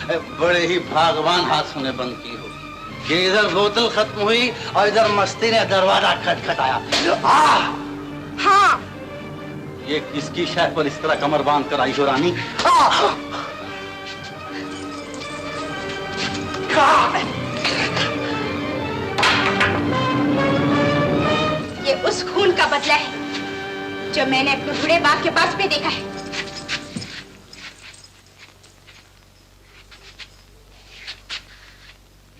बड़े ही भागवान हाथ सुने बंद की हो कि इधर बोतल खत्म हुई और इधर मस्ती ने दरवाजा खटखटाया। हाँ, ये किसकी शह पर इस तरह कमर बांध कर आई हो रानी? ये उस खून का बदला है जो मैंने अपने बूढ़े बाप के पास में देखा है।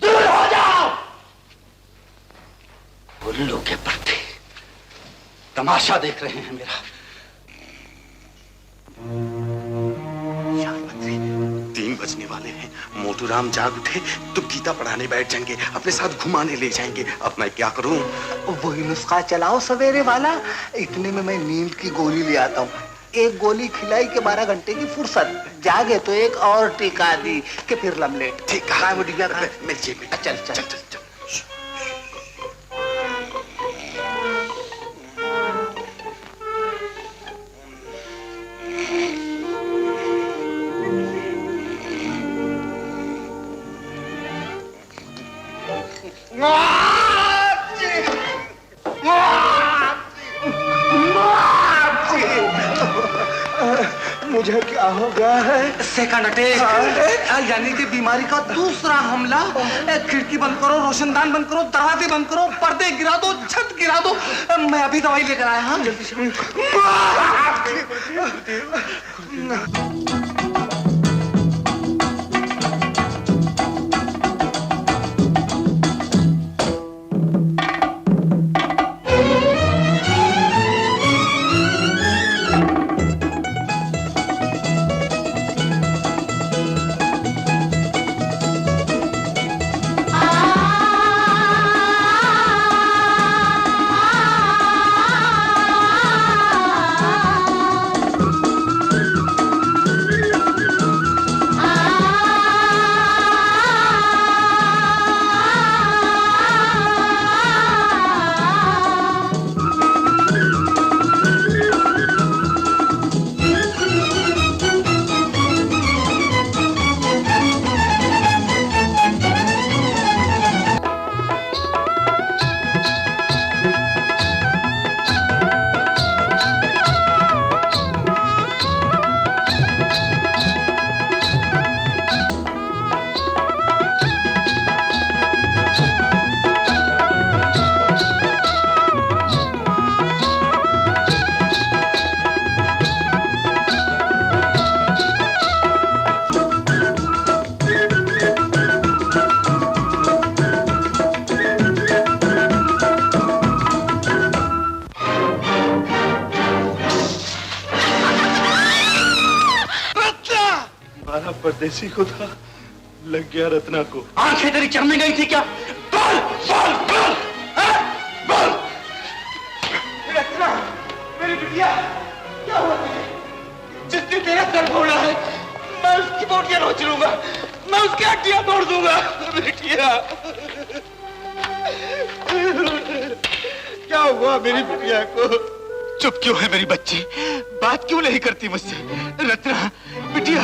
दूर हो जाओ! उल्लू के पट्टे तमाशा देख रहे हैं मेरा। 3 बजने वाले हैं। मोटूराम जाग उठे तो गीता पढ़ाने बैठ जाएंगे, अपने साथ घुमाने ले जाएंगे। अब मैं क्या करूं? वही नुस्खा चलाओ सवेरे वाला। इतने में मैं नींद की गोली ले आता हूँ। एक गोली खिलाई के 12 घंटे की फुर्सत, जागे तो एक और टिका दी कि फिर लमलेट। ठीक है, मेरी जेब में। चल चल, चल, चल। मुझे क्या हो गया है? सेकंड अटैक, यानी कि बीमारी का दूसरा हमला। खिड़की बंद करो, रोशनदान बंद करो, दरवाजे बंद करो, पर्दे गिरा दो, छत गिरा दो। मैं अभी दवाई लेकर आया। हाँ, जल्दी से। परदेसी को था, लग गया रत्ना को। आंखें तेरी चरने गई थी क्या? बोल बोल बोल, बोल। रत्ना, मेरी बिटिया, क्या हुआ तुझे? जिसने तेरा सर फोड़ा है, मैं उसकी बोटियां नोच लूंगा, मैं उसकी हड्डियां तोड़ दूंगा। बिटिया, क्या हुआ मेरी बिटिया को? चुप क्यों है मेरी बच्ची? बात क्यों नहीं करती मुझसे? रत्ना, बिटिया,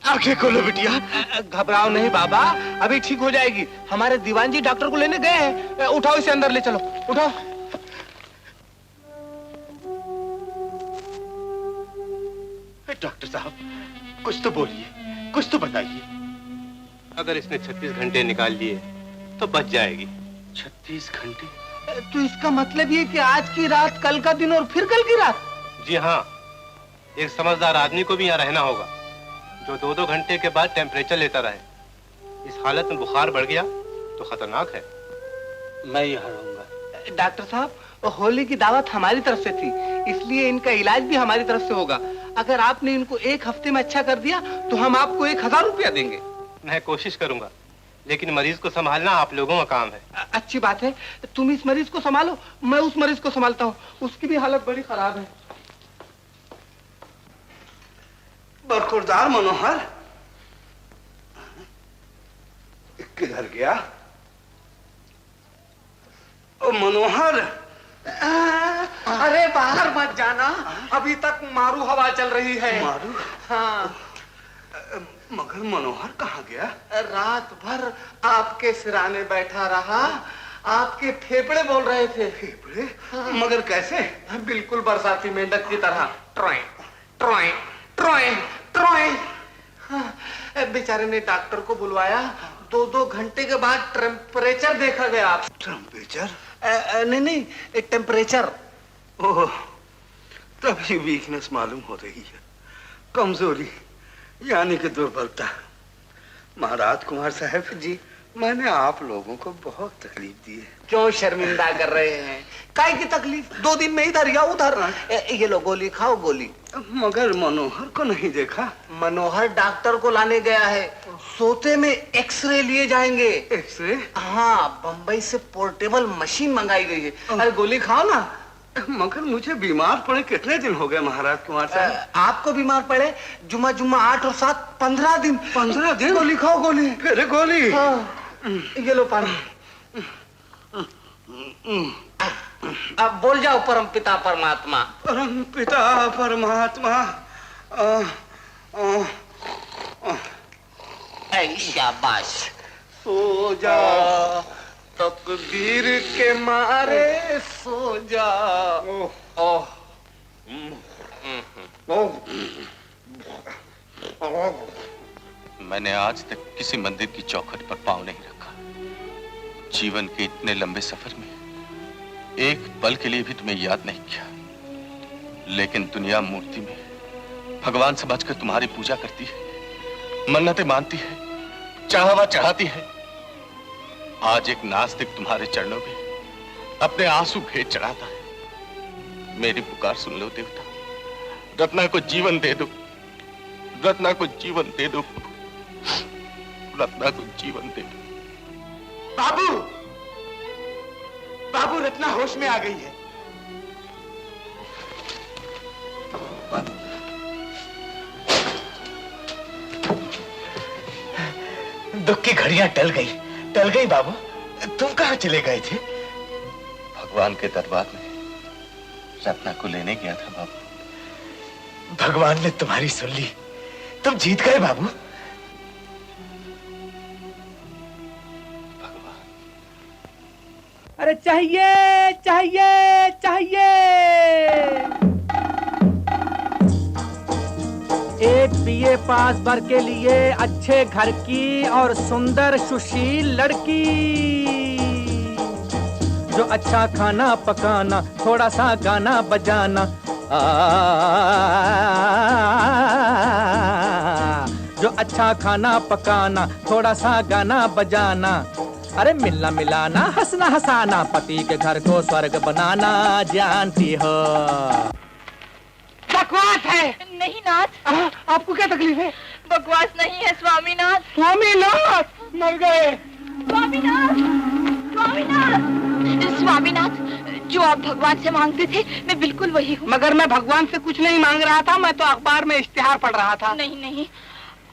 आंखें खोलो बिटिया। घबराओ नहीं बाबा, अभी ठीक हो जाएगी। हमारे दीवान जी डॉक्टर को लेने गए हैं। उठाओ इसे अंदर ले चलो, उठाओ। डॉक्टर साहब, कुछ तो बोलिए, कुछ तो बताइए। अगर इसने 36 घंटे निकाल लिए तो बच जाएगी। 36 घंटे? तो इसका मतलब ये कि आज की रात, कल का दिन और फिर कल की रात? जी हाँ, एक समझदार आदमी को भी यहाँ रहना होगा जो 2-2 घंटे के बाद टेम्परेचर लेता रहे। इस हालत में बुखार बढ़ गया तो खतरनाक है। मैं यहाँ रहूंगा। डॉक्टर साहब, होली की दावत हमारी तरफ से थी, इसलिए इनका इलाज भी हमारी तरफ से होगा। अगर आपने इनको 1 हफ्ते में अच्छा कर दिया तो हम आपको 1000 रुपया देंगे। मैं कोशिश करूंगा, लेकिन मरीज को संभालना आप लोगों का काम है। अच्छी बात है, तुम इस मरीज को संभालो, मैं उस मरीज को संभालता हूँ। उसकी भी हालत बड़ी खराब है। बरखुरदार मनोहर किधर गया? ओ मनोहर, अरे बाहर मत जाना, अभी तक मारू हवा चल रही है। मारू? हाँ। मगर मनोहर कहाँ गया? रात भर आपके सिराने बैठा रहा, आपके फेफड़े बोल रहे थे। फेफड़े? मगर कैसे? बिल्कुल बरसाती मेंढक की तरह, ट्रोय ट्रोय ट्रोय ट्रोय। बेचारे ने डॉक्टर को बुलवाया, 2-2 घंटे के बाद टेम्परेचर देखा गया। टेम्परेचर? नहीं, टेम्परेचर। ओह, तभी वीकनेस मालूम हो रही है, कमजोरी यानी कि दुर्बलता। महाराज कुमार साहब जी, मैंने आप लोगों को बहुत तकलीफ दी है। क्यों शर्मिंदा कर रहे हैं? काय की तकलीफ? 2 दिन में इधर या उधर। ये लो गोली खाओ, गोली। मगर मनोहर को नहीं देखा। मनोहर डॉक्टर को लाने गया है, सोते में एक्सरे लिए जाएंगे। एक्सरे? हाँ, बंबई से पोर्टेबल मशीन मंगाई गई है। अरे गोली खाओ ना। मगर मुझे बीमार पड़े कितने दिन हो गए महाराज कुमार साहब? आपको बीमार पड़े जुम्मा 8 और 7 15 दिन। 15 दिन? गोली खाओ, गोली। फिर गोली? हाँ, ये लो पानी। अब बोल जाओ, परम पिता परमात्मा। परम पिता परमात्मा। शाबाश। सो जा, तकदीर के मारे सो जा। ओह, मैंने आज तक किसी मंदिर की चौखट पर पांव नहीं रखा। जीवन के इतने लंबे सफर में एक पल के लिए भी तुम्हें याद नहीं किया। लेकिन दुनिया मूर्ति में भगवान समझकर तुम्हारी पूजा करती है, मन्नतें मानती है, चाहवा चढ़ाती है। आज एक नास्तिक तुम्हारे चरणों में अपने आंसू भेज चढ़ाता है। मेरी पुकार सुन लो देवता, रत्ना को जीवन दे दो, रत्ना को जीवन दे दो, रत्ना को जीवन दे दो। बाबू, बाबू, रत्ना होश में आ गई है। दुख की घड़ियां टल गई बाबू। तुम कहां चले गए थे? भगवान के दरबार में रत्ना को लेने गया था बाबू। भगवान ने तुम्हारी सुन ली, तुम जीत गए बाबू। भगवान। अरे चाहिए चाहिए चाहिए। एक बीए पास बर के लिए अच्छे घर की और सुंदर सुशील लड़की, जो अच्छा खाना पकाना, थोड़ा सा गाना बजाना, जो अच्छा खाना पकाना, थोड़ा सा गाना बजाना, अरे मिलना मिलाना, हंसना हंसाना, पति के घर को स्वर्ग बनाना जानती हो। बकवास है। नहीं नाथ। आपको क्या तकलीफ है? बकवास नहीं है स्वामीनाथ। स्वामीनाथ मर गए। स्वामीनाथ, स्वामीनाथ, स्वामीनाथ, जो आप भगवान से मांगते थे मैं बिल्कुल वही हूँ। मगर मैं भगवान से कुछ नहीं मांग रहा था, मैं तो अखबार में इश्तिहार पढ़ रहा था। नहीं नहीं,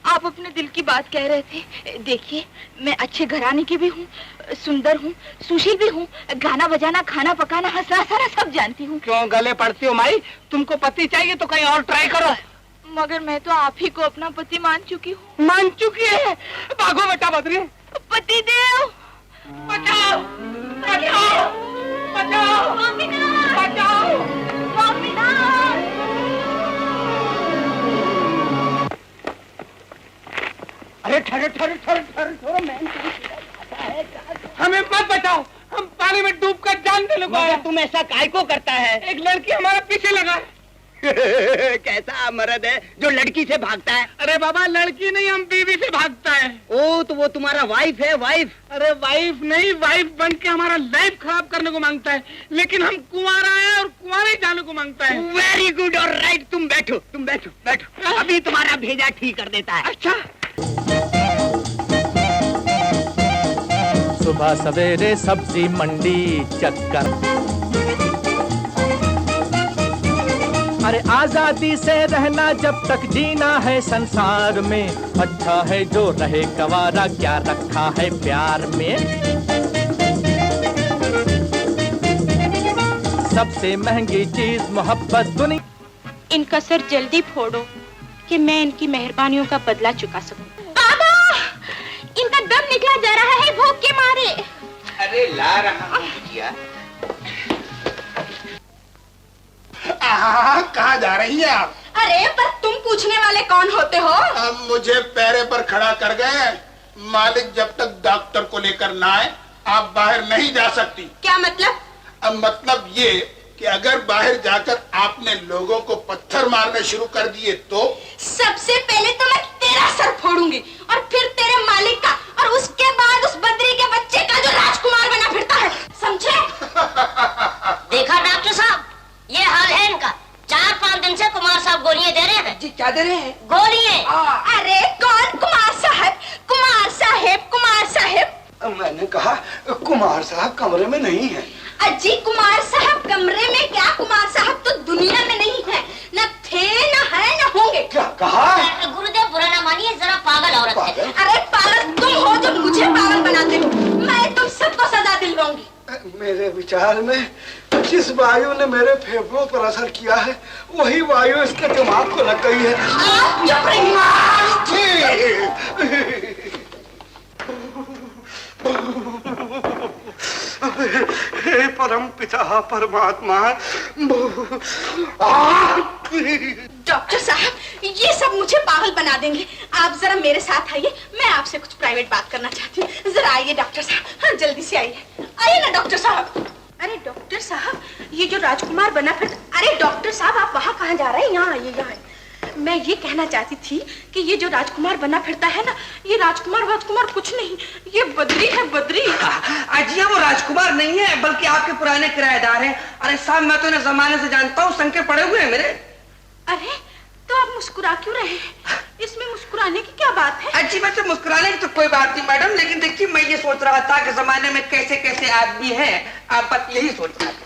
आप अपने दिल की बात कह रहे थे। देखिए, मैं अच्छे घराने की भी हूँ, सुंदर हूँ, सुशील भी हूँ, गाना बजाना, खाना पकाना, हंसना सारा सब जानती हूँ। क्यों गले पड़ती हो माई? तुमको पति चाहिए तो कहीं और ट्राई करो। मगर मैं तो आप ही को अपना पति मान चुकी हूँ। मान चुकी है? भागो बेटा बदरी। पति देव, बचाओ बचाओ बचाओ बचाओ। अरे ठहरो ठहरो ठहरो ठहरो ठहरो, मैं हमें मत बचाओ, हम पानी में डूब कर जान देने को आए। तुम ऐसा काय को करता है? एक लड़की हमारे पीछे लगा है। कैसा मर्द है जो लड़की से भागता है? अरे बाबा, लड़की नहीं, हम बीवी से भागता है। ओ, तो वो तुम्हारा वाइफ है? वाइफ? अरे वाइफ नहीं, वाइफ बन के हमारा लाइफ खराब करने को मांगता है, लेकिन हम कुंवारा है और कुंवारे जाने को मांगता है। वेरी गुड, और राइट। तुम बैठो, तुम बैठो बैठो, अभी तुम्हारा भेजा ठीक कर देता है। अच्छा। सुबह सवेरे सब्जी मंडी चक्कर, अरे आजादी से रहना जब तक जीना है संसार में, अच्छा है जो रहे गवारा, क्या रखा है प्यार में। सबसे महंगी चीज मोहब्बत दुनिया। इनका सर जल्दी फोड़ो कि मैं इनकी मेहरबानियों का बदला चुका सकूं। बेटा। कहाँ जा रही है आप? अरे पर तुम पूछने वाले कौन होते हो? अब मुझे पैरे पर खड़ा कर गए। मालिक जब तक डॉक्टर को लेकर ना आए आप बाहर नहीं जा सकती। क्या मतलब? अब मतलब ये कि अगर बाहर जाकर आपने लोगों को पत्थर मारने शुरू कर दिए तो? सबसे पहले तो मैं तेरा सर फोड़ूंगी और फिर तेरे मालिक का और उसके बाद उस बद्री के बच्चे का जो राजकुमार बना फिरता है, समझे? देखा डॉक्टर साहब, ये हाल है इनका। 4-5 दिन से कुमार साहब गोलियां दे रहे हैं। जी क्या दे रहे हैं? गोलियां। अरे कौन कुमार साहब? कुमार साहब, कुमार साहब। मैंने कहा कुमार साहब कमरे में नहीं है। अजी कुमार साहब कमरे में क्या? कुमार साहब तो दुनिया में नहीं है, न थे न है न होंगे। क्या कहा? गुरुदेव बुरा ना मानिए, जरा पागल औरत है। अरे पागल तुम हो जो मुझे पागल बनाते हो। मैं तुम सबको सजा दिलवाऊंगी। मेरे विचार में जिस वायु ने मेरे फेफड़ों पर असर किया है वही वायु इसके दिमाग को लग गई है। आप चुप रहिए। हे परम पिता परमात्मा। डॉक्टर साहब ये सब मुझे पागल बना देंगे। आप जरा मेरे साथ आइए, मैं आपसे कुछ प्राइवेट बात करना चाहती हूँ। जरा आइए डॉक्टर साहब। हाँ जल्दी से आइए। आइए ना डॉक्टर साहब। अरे डॉक्टर साहब ये जो राजकुमार बना फिर। अरे डॉक्टर साहब आप वहाँ कहाँ जा रहे हैं? यहाँ आइए, यहाँ। मैं ये कहना चाहती थी कि ये जो राजकुमार बना फिरता है ना, ये राजकुमार कुछ नहीं, ये बद्री है, बद्री। अजी वो राजकुमार नहीं है बल्कि आपके पुराने किराएदार हैं। अरे साहब मैं तो इन्हें जमाने से जानता हूँ, संग के पड़े हुए हैं मेरे। अरे तो आप मुस्कुरा क्यों रहे हैं? इसमें मुस्कुराने की क्या बात है? अजी वैसे मुस्कुराने की तो कोई बात नहीं मैडम, लेकिन देखिए मैं ये सोच रहा था कि जमाने में कैसे कैसे आदमी हैं, आप बस यही सोच रहा था।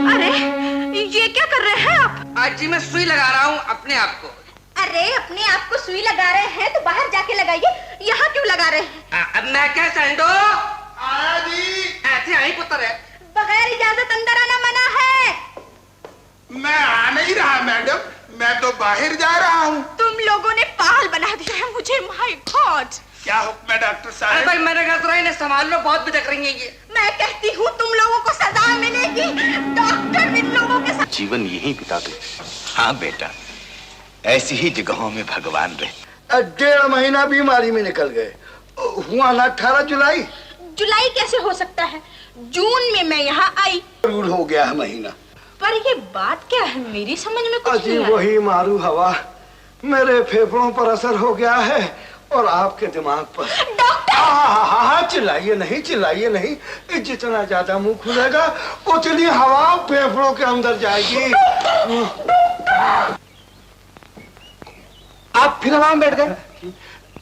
अरे ये क्या कर रहे हैं आप? अजी मैं सुई लगा रहा हूँ अपने आप को। अरे अपने आप को सुई लगा रहे हैं तो बाहर जाके लगाइए, यहाँ क्यों लगा रहे हैं? अब मैं क्या सैंडो ऐसे आई पुत्र है। बगैर इजाजत अंदर आना मना है। मैं आ नहीं रहा मैडम, मैं तो बाहर जा रहा हूँ। तुम लोगों ने पागल बना दिया है मुझे। My God. क्या हुक्म है डॉक्टर अरे साहब? भाई मैंने कहा इन्हें संभाल लो, बहुत बिचक रही है ये। मैं कहती हूँ तुम लोगों को सजा मिलेगी। डॉक्टर इन लोगों के साथ जीवन यहीं बिता दो। हाँ बेटा, ऐसी ही जगहों में भगवान रहे। 1.5 महीना बीमारी में निकल गए। हुआ ना 18 जुलाई। जुलाई कैसे हो सकता है? जून में मैं यहाँ आई। जरूर हो गया है महीना। पर ये बात क्या है मेरी समझ में कुछ अजी नहीं। वही मारू हवा मेरे फेफड़ों पर असर हो गया है और आपके दिमाग पर। डॉक्टर हाँ चिल्लाइए नहीं, चिल्लाइए नहीं। जितना ज्यादा मुंह खुलेगा उतनी हवा फेफड़ों के अंदर जाएगी। आप फिर वहां बैठ गए?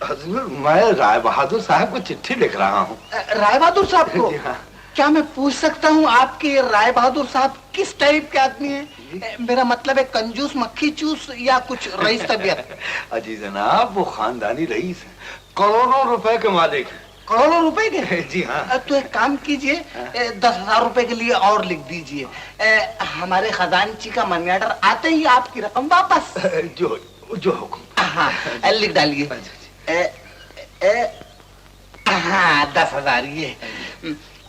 हजूर मैं राय बहादुर साहब को चिट्ठी लिख रहा हूँ। राय बहादुर साहब को? हाँ। क्या मैं पूछ सकता हूँ आपके राय बहादुर साहब किस टाइप के आदमी हैं? मेरा मतलब है कंजूस मक्खी चूस या कुछ रईस तबीयत? अजी जनाब वो खानदानी रईस है, करोड़ों रुपए के मालिक है। करोड़ों रुपए के? जी हाँ। तो एक काम कीजिए, 10,000 रुपए के लिए और लिख दीजिए। हमारे खजानची का मनी ऑर्डर आते ही आपकी रकम वापस। जो हुक्म। हाँ लिख डालिए। हाँ 10,000 ये।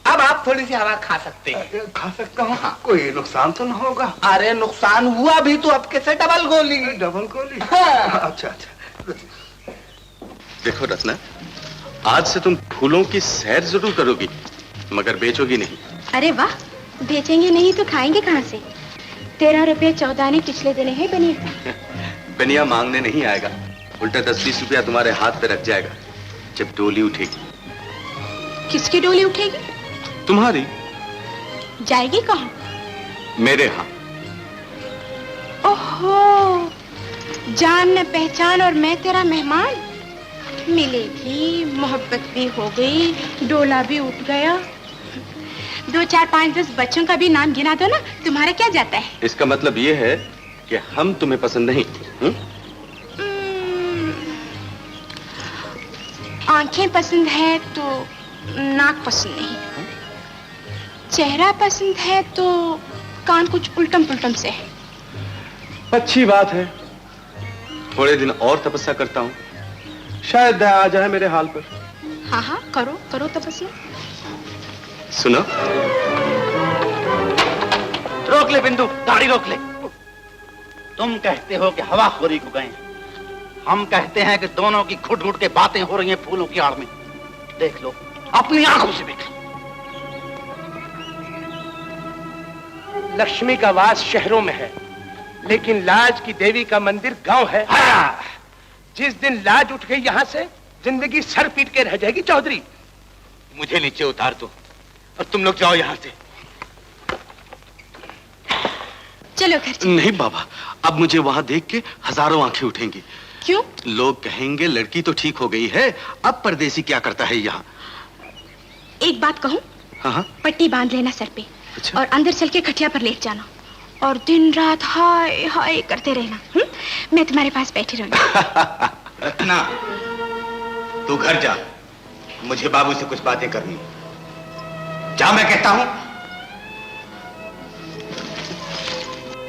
अब आप थोड़ी सी हवा खा सकते हैं। खा सकता हूँ? हाँ। कोई नुकसान तो न होगा? अरे नुकसान हुआ भी तो अब कैसे डबल गोली। डबल गोली? हाँ। अच्छा। देखो रत्ना, आज से तुम फूलों की सैर जरूर करोगी मगर बेचोगी नहीं। अरे वाह, बेचेंगे नहीं तो खाएंगे कहाँ से? 13 रुपये 14 ने पिछले दिन है बनिया। बनिया मांगने नहीं आएगा, उल्टा 10-20 रुपया तुम्हारे हाथ पे रख जाएगा जब डोली उठेगी। किसकी डोली उठेगी? तुम्हारी। जाएगी कहाँ? मेरे यहाँ। ओहो, जान न पहचान और मैं तेरा मेहमान। मिलेगी, मोहब्बत भी हो गई, डोला भी उठ गया। 2, 4, 5, 10 बच्चों का भी नाम गिना दो ना, तुम्हारा क्या जाता है? इसका मतलब ये है कि हम तुम्हें पसंद नहीं? आंखें पसंद है तो नाक पसंद नहीं, चेहरा पसंद है तो कान कुछ उल्टम पुल्टम से है। अच्छी बात है, थोड़े दिन और तपस्या करता हूँ, शायद दया आ जाए मेरे हाल पर। हाँ हाँ, करो करो तपस्या। सुनो, रोक ले बिंदु, गाड़ी रोक ले। तुम कहते हो कि हवाखोरी को गए, हम कहते हैं कि दोनों की घुट घुट के बातें हो रही हैं फूलों की आड़ में। देख लो, अपनी आंखों से देख लो। लक्ष्मी का वास शहरों में है, लेकिन लाज की देवी का मंदिर गांव है। जिस दिन लाज उठ गई यहाँ से, जिंदगी सर पीट के रह जाएगी चौधरी। मुझे नीचे उतार दो और तुम लोग जाओ यहाँ से। चलो घर चलो। नहीं बाबा, अब मुझे वहां देख के हजारों आंखें उठेंगी। क्यों? लोग कहेंगे लड़की तो ठीक हो गई है, अब परदेसी क्या करता है यहाँ। एक बात कहूँ? हाँ। पट्टी बांध लेना सर पे। अच्छा। और अंदर चल के खटिया पर लेट जाना और दिन रात हाय हाय करते रहना। मैं तुम्हारे पास बैठी रहूंगी। रत्ना, तू घर जा, मुझे बाबू से कुछ बातें करनी। जा, मैं कहता हूँ।